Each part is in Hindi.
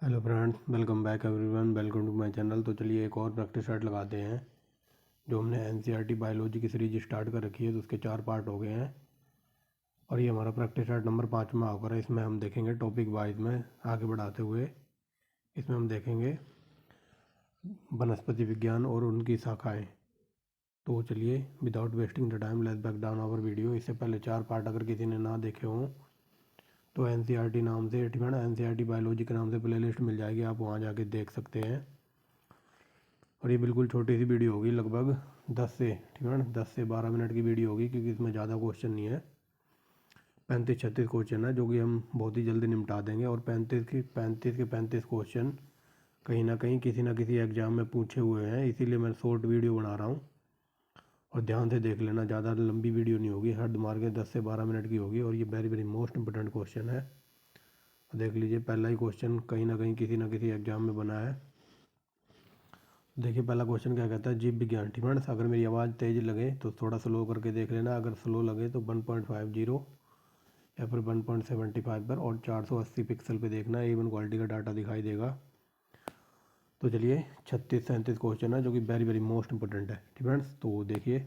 Hello friends, welcome back everyone, welcome to my channel. तो चलिए एक और प्रैक्टिस सेट लगाते हैं। जो हमने एनसीईआरटी बायोलॉजी की सीरीज स्टार्ट कर रखी है तो उसके 4 पार्ट हो गए हैं और ये हमारा प्रैक्टिस सेट नंबर 5 में होकर है। इसमें हम देखेंगे टॉपिक वाइज में आगे बढ़ाते हुए। इसमें हम देखेंगे वनस्पति विज्ञान और उनकी शाखाएँ। तो चलिए without wasting the time let's back down our video. इससे पहले 4 पार्ट अगर किसी ने ना देखे हों तो एनसीईआरटी नाम से ठीक है ना, एनसीईआरटी बायोलॉजी के नाम से प्लेलिस्ट मिल जाएगी, आप वहाँ जाके देख सकते हैं। और ये बिल्कुल छोटी सी वीडियो होगी, लगभग 10 से ठीक है ना 10 से 12 मिनट की वीडियो होगी, क्योंकि इसमें ज़्यादा क्वेश्चन नहीं है। 35-36 क्वेश्चन है जो कि हम बहुत ही जल्दी निपटा देंगे। और 35 क्वेश्चन कहीं ना कहीं किसी ना किसी एग्ज़ाम में पूछे हुए हैं, इसीलिए मैं शॉर्ट वीडियो बना रहा हूँ। और ध्यान से देख लेना, ज़्यादा लंबी वीडियो नहीं होगी, हद मार के 10 से 12 मिनट की होगी। और ये very very most important question है। देख लीजिए, पहला ही क्वेश्चन कहीं ना कहीं किसी ना किसी एग्ज़ाम में बना है। देखिए पहला क्वेश्चन क्या कहता है, जीव विज्ञान। ठीक है, अगर मेरी आवाज़ तेज़ लगे तो थोड़ा स्लो करके देख लेना, अगर स्लो लगे तो 1.50 या फिर 1.75 पर और 480 पिक्सल पे देखना, इवन क्वालिटी का डाटा दिखाई देगा। तो चलिए 36-37 क्वेश्चन है जो कि वेरी वेरी मोस्ट इंपॉर्टेंट है। ठीक है, तो देखिए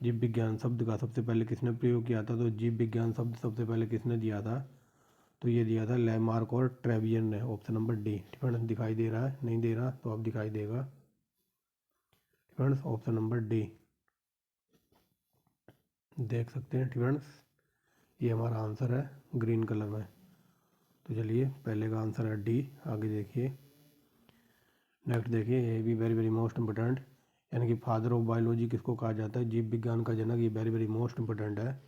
जीव विज्ञान शब्द का सबसे पहले किसने प्रयोग किया था। तो जीव विज्ञान शब्द सबसे पहले किसने दिया था, तो ये दिया था लैमार्क और ट्रेवियन ने। Option number D. ठीक है, दिखाई दे रहा है, नहीं दे रहा तो अब दिखाई देगा। फ्रेंड्स ऑप्शन नंबर डी देख सकते हैं। फ्रेंड्स ये हमारा आंसर है ग्रीन कलर में। तो चलिए पहले का आंसर है डी। आगे देखिए, नेक्स्ट देखिए, ये भी वेरी वेरी मोस्ट इंपॉर्टेंट, यानी कि फादर ऑफ बायोलॉजी किसको कहा जाता है, जीव विज्ञान का जनक। ये वेरी वेरी मोस्ट इंपॉर्टेंट है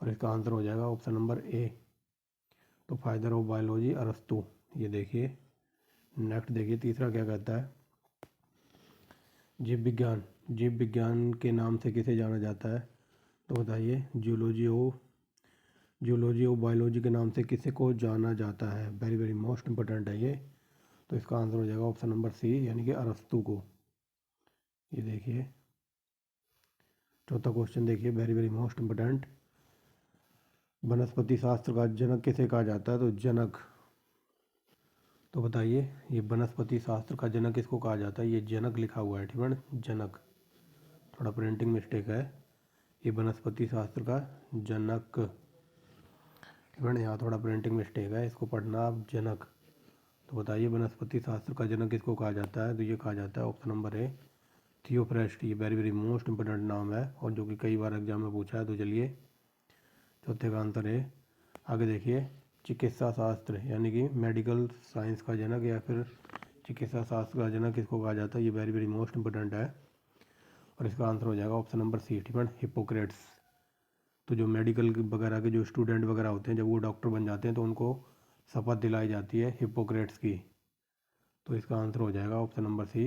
और इसका आंसर हो जाएगा ऑप्शन नंबर ए। तो फादर ऑफ बायोलॉजी अरस्तु। ये देखिए, नेक्स्ट देखिए तीसरा क्या कहता है, जीव विज्ञान के नाम से किसे जाना जाता है। तो बताइए, जूलॉजी ऑफ बायोलॉजी के नाम से किसे को जाना जाता है। वेरी वेरी मोस्ट इंपॉर्टेंट है ये। तो इसका आंसर हो जाएगा ऑप्शन नंबर सी, यानी कि अरस्तु को। ये देखिए चौथा क्वेश्चन देखिए, वेरी वेरी मोस्ट इंपॉर्टेंट, वनस्पति शास्त्र का जनक किसे कहा जाता है। तो जनक, तो बताइए ये वनस्पति शास्त्र का जनक किसको कहा जाता है। ये जनक लिखा हुआ है, ठीक है, जनक, थोड़ा प्रिंटिंग मिस्टेक है। ये वनस्पति शास्त्र का जनक, ठीक है, यहाँ थोड़ा प्रिंटिंग मिस्टेक है, इसको पढ़ना आप जनक। तो बताइए वनस्पति शास्त्र का जनक किसको कहा जाता है। तो ये कहा जाता है ऑप्शन नंबर ए, थियोफ्रेस्ट। ये वेरी वेरी मोस्ट इंपॉर्टेंट नाम है और जो कि कई बार एग्जाम में पूछा है। तो चलिए चौथे का आंसर है। आगे देखिए, चिकित्सा शास्त्र यानी कि मेडिकल साइंस का जनक या फिर चिकित्सा शास्त्र का जनक किसको कहा जाता है। ये वेरी वेरी मोस्ट इंपॉर्टेंट है और इसका आंसर हो जाएगा ऑप्शन नंबर सी, ठीक है, हिपोक्रेट्स। तो जो मेडिकल वगैरह के जो स्टूडेंट वगैरह होते हैं, जब वो डॉक्टर बन जाते हैं तो उनको शपथ दिलाई जाती है हिपोक्रेट्स की। तो इसका आंसर हो जाएगा ऑप्शन नंबर सी।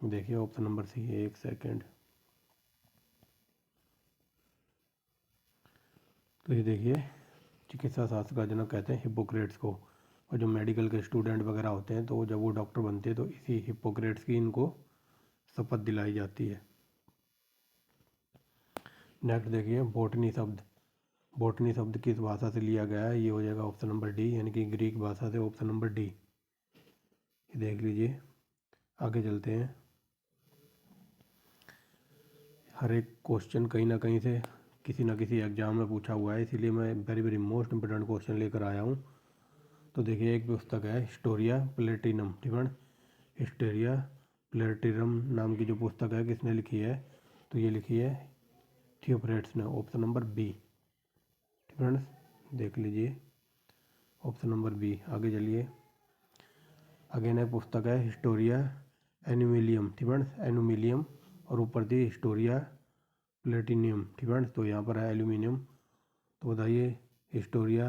देखिए ऑप्शन नंबर सी, एक सेकेंड। तो ये देखिए, चिकित्सा शास्त्र का जनक कहते हैं हिपोक्रेट्स को। और जो मेडिकल के स्टूडेंट वगैरह होते हैं तो जब वो डॉक्टर बनते हैं तो इसी हिपोक्रेट्स की इनको शपथ दिलाई जाती है। नेक्स्ट देखिए, बॉटनी शब्द। बॉटनी शब्द किस भाषा से लिया गया है। ये हो जाएगा ऑप्शन नंबर डी, यानी कि ग्रीक भाषा से। ऑप्शन नंबर डी, ये देख लीजिए। आगे चलते हैं। हर एक क्वेश्चन कहीं ना कहीं से किसी ना किसी एग्जाम में पूछा हुआ है, इसीलिए मैं very very most important question लेकर आया हूँ। तो देखिए एक पुस्तक है हिस्टोरिया प्लेटिनम, ठीक है, हिस्टोरिया प्लेटिनम नाम की जो पुस्तक है किसने लिखी है। तो ये लिखी है थियोफ्रेट्स ने। ऑप्शन नंबर बी, फ्रेंड्स देख लीजिए ऑप्शन नंबर बी। आगे चलिए, अगेन एक पुस्तक है हिस्टोरिया एनुमिलियम, ठीक है, एनुमिलियम, और ऊपर थी हिस्टोरिया प्लेटिनियम, ठीक है, तो यहाँ पर है एल्यूमिनियम। तो बताइए हिस्टोरिया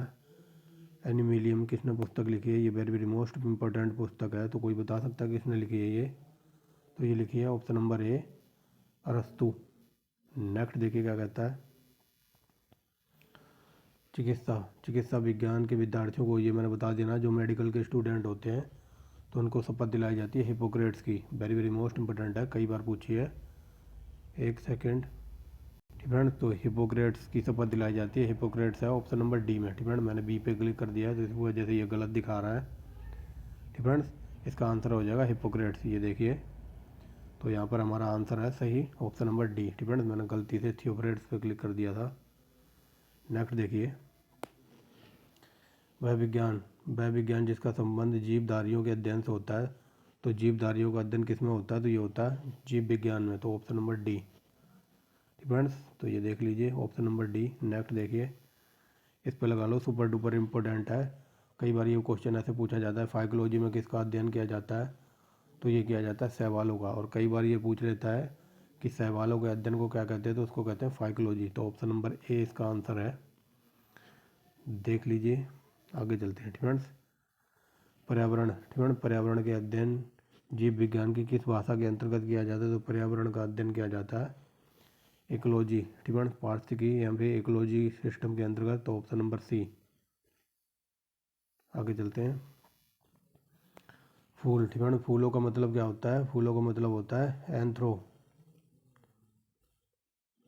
एनुमिलियम किसने पुस्तक लिखी है। ये वेरी वेरी मोस्ट इंपॉर्टेंट पुस्तक है। तो कोई बता सकता है किसने लिखी है ये। तो ये लिखी है ऑप्शन नंबर ए, अरस्तु। नेक्स्ट देखिए क्या कहता है, चिकित्सा विज्ञान के विद्यार्थियों को, ये मैंने बता देना, जो मेडिकल के स्टूडेंट होते हैं तो उनको शपथ दिलाई जाती है हिपोक्रेट्स की। वेरी वेरी मोस्ट इंपॉर्टेंट है, कई बार पूछी है। एक सेकेंड, फ्रेंड्स। तो हिपोक्रेट्स की शपथ दिलाई जाती है, हिपोक्रेट्स है ऑप्शन नंबर डी में। फ्रेंड्स मैंने बी पे क्लिक कर दिया है तो इस वजह से ये गलत दिखा रहा है। फ्रेंड्स इसका आंसर हो जाएगा हिपोक्रेट्स, ये देखिए। तो यहाँ पर हमारा आंसर है सही ऑप्शन नंबर डी। फ्रेंड्स मैंने गलती से थियोक्रेट्स पे क्लिक कर दिया था। नेक्स्ट देखिए, वह विज्ञान जिसका संबंध जीवधारियों के अध्ययन से होता है। तो जीवधारियों का अध्ययन किस में होता है, तो ये होता है जीव विज्ञान में, तो ऑप्शन नंबर डी। फ्रेंड्स तो ये देख लीजिए ऑप्शन नंबर डी। नेक्स्ट देखिए, इस पर लगा लो सुपर डुपर इम्पोर्टेंट है। कई बार ये क्वेश्चन ऐसे पूछा जाता है, फाइकोलॉजी में किसका अध्ययन किया जाता है, तो ये किया जाता है शैवालों का। और कई बार ये पूछ लेता है कि शैवालों के अध्ययन को क्या कहते हैं, तो उसको कहते हैं फाइकोलॉजी। तो ऑप्शन नंबर ए इसका आंसर है, देख लीजिए। आगे चलते हैं फ्रेंड्स, पर्यावरण। पर्यावरण के अध्ययन जीव विज्ञान की किस भाषा के अंतर्गत किया जाता है, तो पर्यावरण का अध्ययन किया जाता है इकोलॉजी। फ्रेंड्स पारिस्थितिकी या फिर इकोलॉजी सिस्टम के अंतर्गत, तो ऑप्शन नंबर सी। आगे चलते हैं, फूल। फ्रेंड्स फूलों का मतलब क्या होता है, फूलों का मतलब होता है एंथ्रो।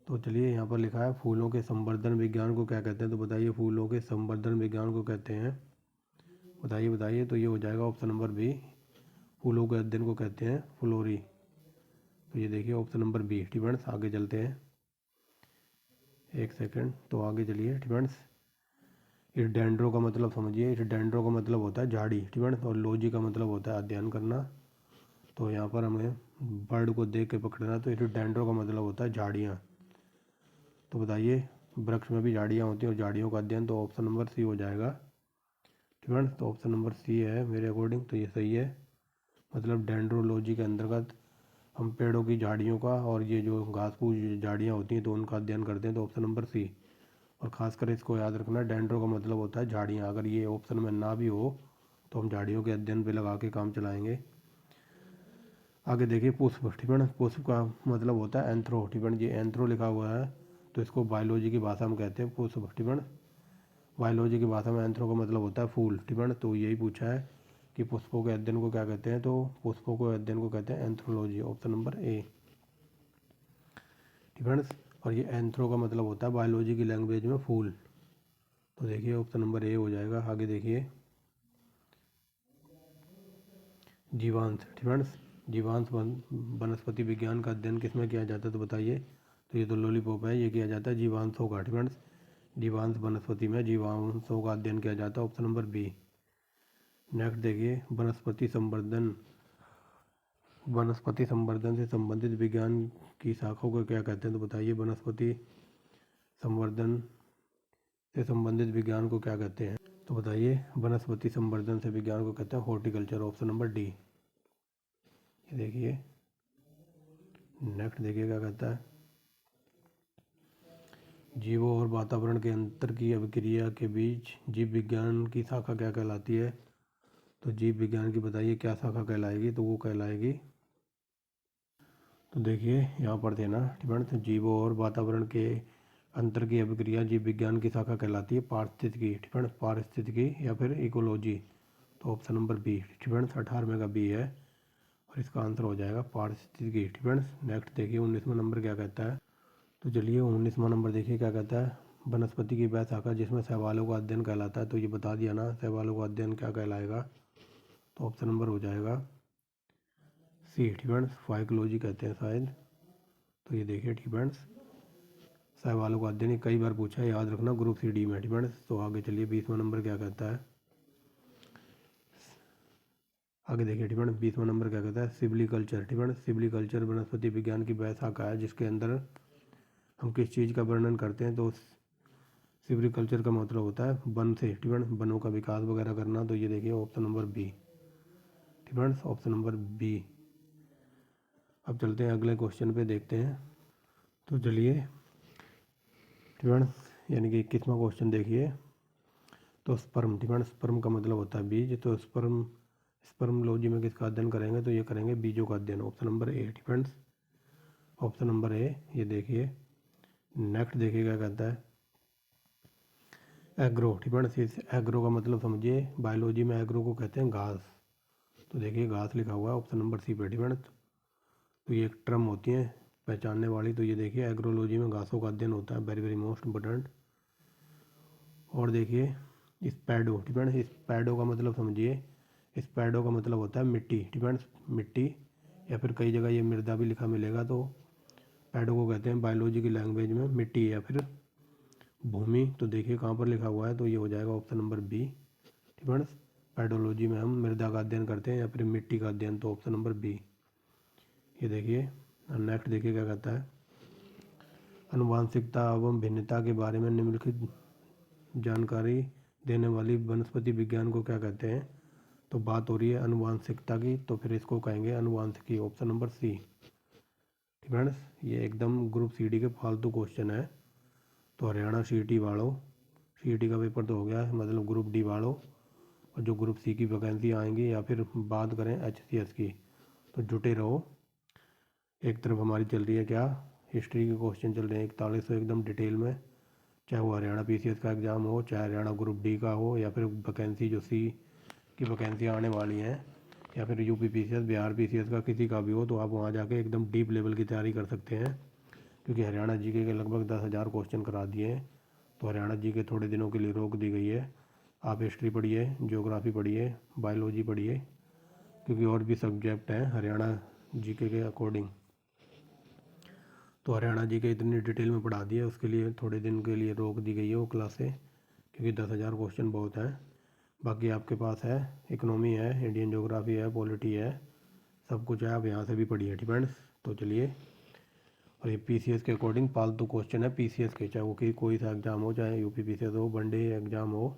तो चलिए यहाँ पर लिखा है फूलों के संवर्धन विज्ञान को क्या कहते हैं, तो बताइए फूलों के संवर्धन विज्ञान को कहते हैं, बताइए बताइए। तो ये हो जाएगा ऑप्शन नंबर बी, फूलों के अध्ययन को कहते हैं फ्लोरी। तो ये देखिए ऑप्शन नंबर बी। फ्रेंड्स आगे चलते हैं, एक सेकंड, तो आगे चलिए फ्रेंड्स। इस डेंड्रो का मतलब समझिए, इस डेंड्रो का मतलब होता है झाड़ी। फ्रेंड्स और लॉजी का मतलब होता है अध्ययन करना। तो यहाँ पर हमें बर्ड को देख के पकड़ना, तो इस डेंड्रो का मतलब होता है झाड़ियाँ। तो बताइए वृक्ष में भी झाड़ियाँ होती हैं और झाड़ियों का अध्ययन, तो ऑप्शन नंबर सी हो जाएगा। फ्रेंड्स तो ऑप्शन नंबर सी है मेरे अकॉर्डिंग, तो ये सही है। मतलब डेंड्रोलॉजी के अंतर्गत हम पेड़ों की झाड़ियों का और ये जो घास फूस झाड़ियाँ होती हैं तो उनका अध्ययन करते हैं, तो ऑप्शन नंबर सी। और खासकर इसको याद रखना, डेंड्रो का मतलब होता है झाड़ियाँ। अगर ये ऑप्शन में ना भी हो तो हम झाड़ियों के अध्ययन पे लगा के काम चलाएंगे। आगे देखिए पुष्प। पुष्प का मतलब होता है एंथ्रो। ये एंथ्रो लिखा हुआ है, तो इसको बायोलॉजी की भाषा में कहते हैं पुष्प। बायोलॉजी की भाषा में एंथ्रो का मतलब होता है फूल। तो यही पूछा है कि पुष्पों के अध्ययन को क्या कहते हैं, तो पुष्पों के अध्ययन को कहते हैं एंथ्रोलॉजी, ऑप्शन नंबर ए। फ्रेंड्स और ये एंथ्रो का मतलब होता है बायोलॉजी की लैंग्वेज में फूल। तो देखिए ऑप्शन नंबर ए हो जाएगा। आगे देखिए जीवांश। फ्रेंड्स जीवांश वनस्पति विज्ञान का अध्ययन किस में किया जाता है, तो बताइए। तो ये तो लॉलीपॉप है, ये किया जाता है जीवांशों का। फ्रेंड्स जीवांश वनस्पति में जीवांशों का अध्ययन किया जाता है, ऑप्शन नंबर बी। नेक्स्ट देखिए वनस्पति संवर्धन। वनस्पति संवर्धन से संबंधित विज्ञान की शाखाओं को क्या कहते हैं, तो बताइए। वनस्पति संवर्धन से संबंधित विज्ञान को क्या कहते हैं, तो बताइए। वनस्पति संवर्धन से विज्ञान को कहते हैं हॉर्टिकल्चर, ऑप्शन नंबर डी। ये देखिए नेक्स्ट देखिए क्या कहता है, जीवों और वातावरण के अंतर की अभिक्रिया के बीच जीव विज्ञान की शाखा क्या कहलाती है, तो जीव विज्ञान की बताइए क्या शाखा कहलाएगी, तो वो कहलाएगी। तो देखिए यहाँ पर थे ना फ्रेंड्स, जीवों और वातावरण के अंतर की अभिक्रिया जीव विज्ञान की शाखा कहलाती है पारिस्थितिकी। फ्रेंड्स पारिस्थितिकी या फिर इकोलॉजी, तो ऑप्शन नंबर बी। फ्रेंड्स 18वें का बी है और इसका आंसर हो जाएगा पारिस्थितिकी। फ्रेंड्स नेक्स्ट देखिए 19वां नंबर क्या कहता है, तो चलिए 19वां नंबर देखिए क्या कहता है। वनस्पति की वह शाखा जिसमें शैवालों का अध्ययन कहलाता है, तो ये बता दिया ना शैवालों का अध्ययन क्या कहलाएगा, तो ऑप्शन नंबर हो जाएगा सी। फ्रेंड्स फाइकोलॉजी कहते हैं शायद। तो ये देखिए फ्रेंड्स शैवालों का अध्ययन कई बार पूछा है, याद रखना ग्रुप सी डी में। फ्रेंड्स तो आगे चलिए 20वां नंबर क्या कहता है, आगे देखिए फ्रेंड्स 20वां नंबर क्या कहता है, सिविलिकल्चर। फ्रेंड्स सिविलिकल्चर वनस्पति विज्ञान की वह शाखा है जिसके अंदर हम किस चीज़ का वर्णन करते हैं, तो सिविलिकल्चर का मतलब होता है वन से। फ्रेंड्स वनों का विकास वगैरह करना, तो ये देखिए option number B. Friends option number B. अब चलते हैं अगले क्वेश्चन पे देखते हैं। तो चलिए फ्रेंड्स यानी कि 21वां क्वेश्चन देखिए। तो स्पर्म। फ्रेंड्स स्पर्म का मतलब होता है बीज, तो स्पर्मलॉजी में किसका अध्ययन करेंगे, तो ये करेंगे बीजों का अध्ययन, option number A. Friends option number A ये देखिए। नेक्स्ट देखिए क्या कहता है, एग्रो। फ्रेंड्स इस एग्रो का मतलब समझिए, बायोलॉजी में एग्रो को कहते हैं घास। तो देखिए घास लिखा हुआ है ऑप्शन नंबर सी पे। फ्रेंड्स तो ये एक टर्म होती है पहचानने वाली, तो ये देखिए एग्रोलॉजी में घासों का अध्ययन होता है, वेरी वेरी मोस्ट इम्पोर्टेंट। और देखिए स्पैडो, डिपेंड्स, स्पैडो का मतलब समझिए, स्पैडो का मतलब होता है मिट्टी, डिपेंड्स मिट्टी, या फिर कई जगह ये मृदा भी लिखा मिलेगा, तो पैडो को कहते हैं बायोलॉजी की लैंग्वेज में मिट्टी या फिर भूमि। तो देखिए कहाँ पर लिखा हुआ है, तो ये हो जाएगा ऑप्शन नंबर बी, डिपेंड्स। पैडोलॉजी में हम मृदा का अध्ययन करते हैं या फिर मिट्टी का अध्ययन, तो ऑप्शन नंबर बी। ये देखिए नेक्स्ट देखिए क्या कहता है, आनुवांशिकता एवं भिन्नता के बारे में निम्नलिखित जानकारी देने वाली वनस्पति विज्ञान को क्या कहते हैं। तो बात हो रही है आनुवांशिकता की, तो फिर इसको कहेंगे आनुवांशिकी, ऑप्शन नंबर सी। फ्रेंड्स ये एकदम ग्रुप सी के फालतू क्वेश्चन है, तो हरियाणा सी वालों, सी का पेपर तो हो गया, मतलब ग्रुप डी वालों, और जो ग्रुप सी की वैकेंसी आएंगी या फिर बात करें HCS की, तो जुटे रहो। एक तरफ हमारी चल रही है क्या, हिस्ट्री के क्वेश्चन चल रहे हैं 4100 एकदम डिटेल में, चाहे वो हरियाणा PCS का एग्ज़ाम हो, चाहे हरियाणा ग्रुप डी का हो, या फिर वैकेंसी जो सी की वैकेंसी आने वाली हैं, या फिर UP PCS, बिहार PCS का किसी का भी हो, तो आप वहाँ जाके एकदम डीप लेवल की तैयारी कर सकते हैं, क्योंकि हरियाणा GK के लगभग 10,000 क्वेश्चन करा दिए हैं। तो हरियाणा GK थोड़े दिनों के लिए रोक दी गई है। आप हिस्ट्री पढ़िए, ज्योग्राफी पढ़िए, बायोलॉजी पढ़िए, क्योंकि और भी सब्जेक्ट हैं हरियाणा GK के अकॉर्डिंग। तो हरियाणा GK इतनी डिटेल में पढ़ा दिए, उसके लिए थोड़े दिन के लिए रोक दी गई है वो क्लासें, क्योंकि 10,000 क्वेश्चन बहुत हैं। बाकी आपके पास है इकोनॉमी है, इंडियन ज्योग्राफी है, पॉलिटी है, सब कुछ है, आप यहाँ से भी पढ़िए, डिपेंड्स। तो चलिए, और ये PCS के अकॉर्डिंग फालतू क्वेश्चन है PCS के, चाहे वो कि कोई सा एग्ज़ाम हो, चाहे UP PCS हो, वनडे एग्ज़ाम हो,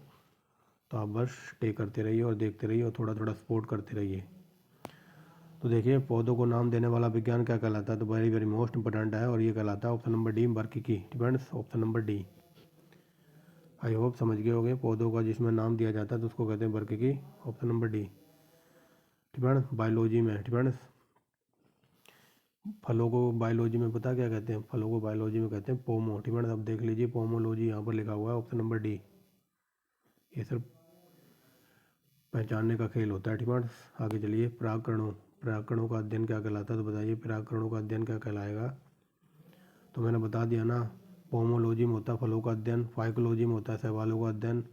तो आप बस स्टे करते रहिए और देखते रहिए और थोड़ा थोड़ा सपोर्ट करते रहिए। तो देखिए पौधों को नाम देने वाला विज्ञान क्या कहलाता है, तो वेरी वेरी मोस्ट इंपॉर्टेंट है, और ये कहलाता है ऑप्शन नंबर डी, बर्किकी, depends, option number D. I hope समझ गए होंगे, पौधों का जिसमें नाम दिया जाता है तो उसको कहते हैं बर्किकी, option number D, depends. Biology में डिपेंड्स, फलों को बायोलॉजी में पता क्या कहते हैं, फलों को बायोलॉजी में कहते हैं पोमो, डिपेंड्स। अब देख लीजिए पोमोलॉजी यहाँ पर लिखा हुआ है, ऑप्शन नंबर डी। ये सिर्फ पहचानने का खेल होता है, डिपेंड्स। आगे चलिए, परागकणों, परागकणों का अध्ययन क्या कहलाता है, तो बताइए परागकणों का अध्ययन क्या कहलाएगा। तो मैंने बता दिया ना, पोमोलॉजी में होता है फलों का अध्ययन, फाइकोलॉजी में होता है शैवालों का अध्ययन,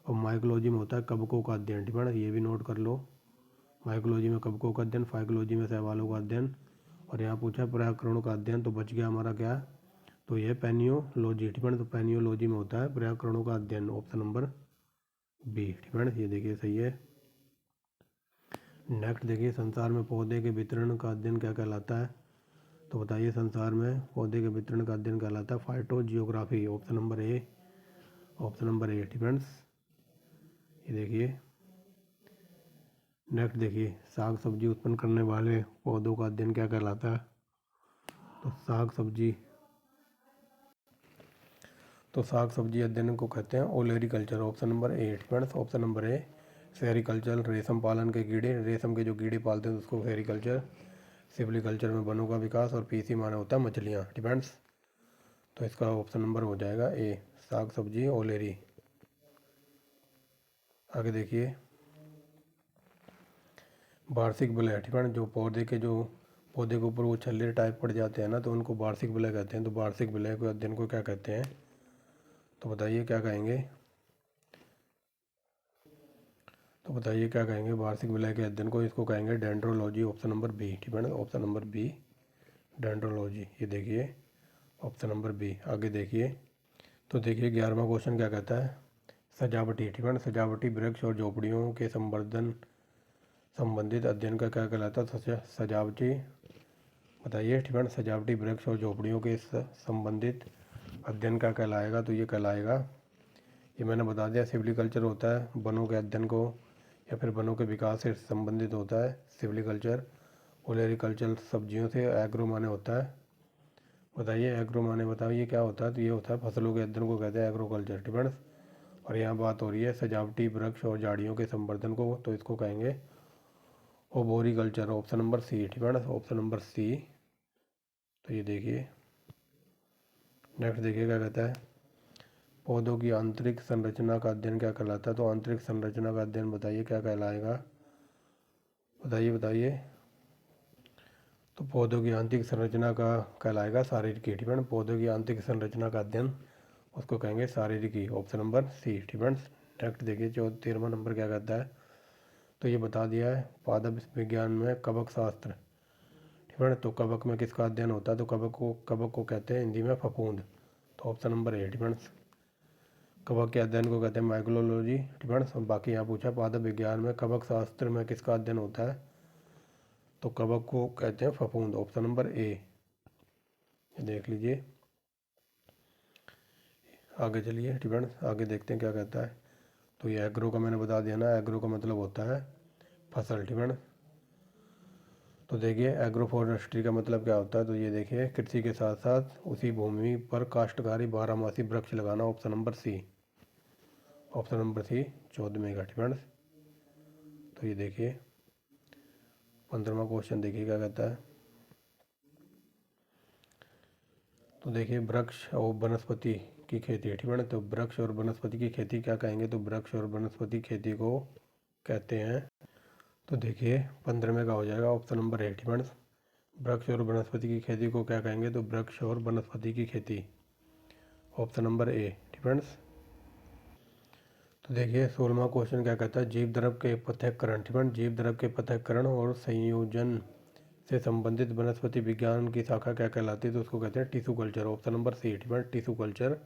और माइकोलॉजी में होता है कवकों का अध्ययन, डिपेंड। ये भी नोट कर लो, माइकोलॉजी में कवकों का अध्ययन, फाइकोलॉजी में शैवालों का अध्ययन, और यहाँ पूछा परागकणों का अध्ययन, तो बच गया हमारा क्या, तो ये पेनियोलॉजी, डिपेंड। तो पेनियोलॉजी में होता है परागकणों का अध्ययन, ऑप्शन नंबर बी, डिपेंड। ये देखिए सही है। नेक्स्ट देखिए, संसार में पौधे के वितरण का अध्ययन क्या कहलाता है, तो बताइए संसार में पौधे के वितरण का अध्ययन कहलाता है phytogeography, option number A, option number A, depends. ये देखिए नेक्स्ट देखिए, साग सब्जी उत्पन्न करने वाले पौधों का अध्ययन क्या कहलाता है, तो साग सब्जी अध्ययन को कहते हैं olericulture, option number A, depends, option number A. Sericulture, रेशम पालन के कीड़े, रेशम के जो कीड़े पालते हैं उसको सेरिकल्चर। सिविलिकल्चर में वनों का विकास, और PC माने होता है मछलियाँ, डिपेंड्स। तो इसका ऑप्शन नंबर हो जाएगा ए, साग सब्जी ओलेरी। आगे देखिए, वार्षिक विलय, डिपेंड। जो पौधे के ऊपर वो छल्ले टाइप पड़ जाते हैं ना, तो उनको वार्षिक विलय कहते हैं। तो वार्षिक विलय के अध्ययन को क्या कहते हैं, तो बताइए क्या कहेंगे, तो बताइए क्या कहेंगे वार्षिक विलय के अध्ययन को, इसको कहेंगे dendrology, option number B, depend, option number B, dendrology. ये देखिए ऑप्शन नंबर बी। आगे देखिए, तो देखिए 11वां क्वेश्चन क्या कहता है, सजावटी, डिपेंड। सजावटी वृक्ष और झोपड़ियों के संवर्धन संबंधित अध्ययन का क्या कहलाता है, सजावटी, बताइए डिपेंड। सजावटी वृक्ष और झोपड़ियों के संबंधित अध्ययन का कहलाएगा, तो ये कहलाएगा, ये मैंने बता दिया, सिविलिकल्चर होता है वनों के अध्ययन को या फिर वनों के विकास से संबंधित होता है सिविलिकल्चर। ओलेरिकल्चर सब्जियों से, एग्रो माने होता है, बताइए एग्रो माने बताओ ये क्या होता है, तो ये होता है फसलों के अध्ययन को कहते हैं एग्रोकल्चर, डिपेंड्स। और यहाँ बात हो रही है सजावटी वृक्ष और झाड़ियों के संवर्धन को, तो इसको कहेंगे arboriculture, option number C, depends, option number C. तो ये देखिए नेक्स्ट देखिए क्या कहता है, पौधों की आंतरिक संरचना का अध्ययन क्या कहलाता है, तो आंतरिक संरचना का अध्ययन बताइए क्या कहलाएगा, बताइए बताइए। तो पौधों की आंतरिक संरचना का कहलाएगा शारीरिकी। ठीक है, पौधों की आंतरिक संरचना का अध्ययन उसको कहेंगे शारीरिकी। Option number C. ठीक है, नेक्स्ट देखिए जो 13वां नंबर क्या कहता है, तो ये बता दिया है पादप विज्ञान में कवक शास्त्र। ठीक है, तो कवक में किसका अध्ययन होता है, तो कवक को कहते हैं हिंदी में फफूंद। तो ऑप्शन नंबर ए। ठीक है, कवक के अध्ययन को कहते हैं माइक्रोलॉजी। ठीक है, बाकी यहाँ पूछा पादप विज्ञान में कवक शास्त्र में किसका अध्ययन होता है, तो कवक को कहते हैं फफूंद। ऑप्शन नंबर ए, देख लीजिए। आगे चलिए। ठीक है, आगे देखते हैं क्या कहता है। तो ये एग्रो का मैंने बता दिया ना, एग्रो का मतलब होता है फसल। ठीक है, तो देखिए एग्रो फॉरेस्ट्री का मतलब क्या होता है, तो ये देखिए कृषि के साथ साथ उसी भूमि पर काश्तकारी बारहमासी वृक्ष लगाना। Option number C. Option number C 14वें का। ठीक है, तो ये देखिए 15वां क्वेश्चन देखिए क्या कहता है। तो देखिए वृक्ष और वनस्पति की खेती। ठीक है, तो वृक्ष और वनस्पति की खेती क्या कहेंगे, तो वृक्ष और वनस्पति खेती को कहते हैं, तो देखिए 15वें का हो जाएगा ऑप्शन नंबर ए। ठीक है, वृक्ष और वनस्पति की खेती को क्या कहेंगे, तो वृक्ष और वनस्पति की खेती। Option number A. ठीक है, तो देखिए 16वां क्वेश्चन क्या कहता है, जीव द्रव के पृथक्करण। ठीक है, जीव द्रव के पृथक्करण और संयोजन से संबंधित वनस्पति विज्ञान की शाखा क्या कहलाती है, तो उसको कहते हैं tissue culture. Option number C. ठीक है, टिश्यू कल्चर।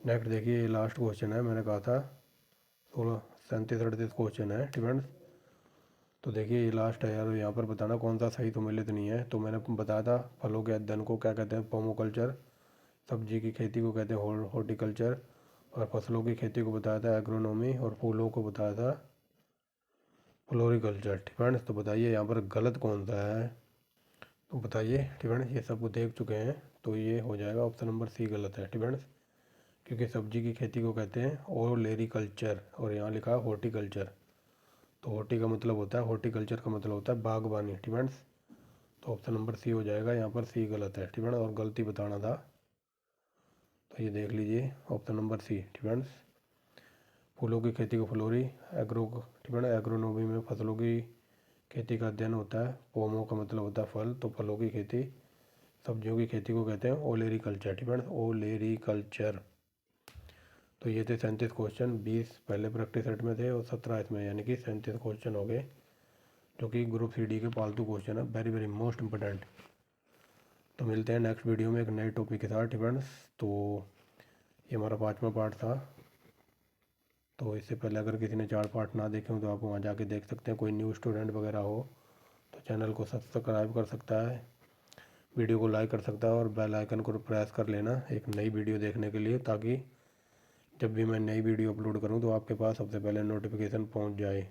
नेक्स्ट देखिए ये लास्ट क्वेश्चन है, मैंने कहा था 16 37 38 क्वेश्चन है। ठीक है, तो देखिए ये लास्ट है यार, यहाँ पर बताना कौन सा सही सम्मिलित नहीं है। तो मैंने बताया था फलों के अध्ययन को क्या कहते हैं, पोमोकल्चर। सब्जी की खेती को कहते हैं हॉर्टिकल्चर। और फसलों की खेती को बताया था एग्रोनॉमी। और फूलों को बताया था फ्लोरिकल्चर। ठीक है, तो बताइए यहाँ पर गलत कौन सा है, तो बताइए। ठीक है, ये सब देख चुके हैं, तो ये हो जाएगा ऑप्शन नंबर सी गलत है। ठीक है, क्योंकि सब्जी की खेती को कहते हैं ओलेरिकल्चर और यहाँ लिखा है हॉर्टिकल्चर। तो हॉर्टी का मतलब होता है, हॉर्टिकल्चर का मतलब होता है बागवानी। ठीक है, तो ऑप्शन नंबर सी हो जाएगा, यहाँ पर सी गलत है। ठीक है, और गलती बताना था, तो ये देख लीजिए ऑप्शन नंबर सी। ठीक है, फूलों की खेती को फ्लोरी एग्रो। ठीक है, एग्रोनॉमी में फसलों की खेती का अध्ययन होता है। पोमो का मतलब होता है फल, तो फलों की खेती। सब्जियों की खेती को कहते हैं ओलेरिकल्चर। ठीक है, ओलेरिकल्चर। तो ये थे 37 क्वेश्चन, 20 पहले प्रैक्टिस सेट में थे और 17 इसमें, यानी कि 37 क्वेश्चन हो गए, जो कि ग्रुप सी डी के पालतू क्वेश्चन है, वेरी वेरी मोस्ट इंपॉर्टेंट। तो मिलते हैं नेक्स्ट वीडियो में एक नए टॉपिक के साथ। फ्रेंड्स, तो ये हमारा 5वां पार्ट था। तो इससे पहले अगर किसी ने 4 पार्ट ना देखे हो तो आप वहाँ जाके देख सकते हैं। कोई न्यू स्टूडेंट वगैरह हो तो चैनल को सब्सक्राइब कर सकता है, वीडियो को लाइक कर सकता है और बेल आइकन को प्रेस कर लेना एक नई वीडियो देखने के लिए, ताकि जब भी मैं नई वीडियो अपलोड करूं तो आपके पास सबसे पहले नोटिफिकेशन पहुंच जाए।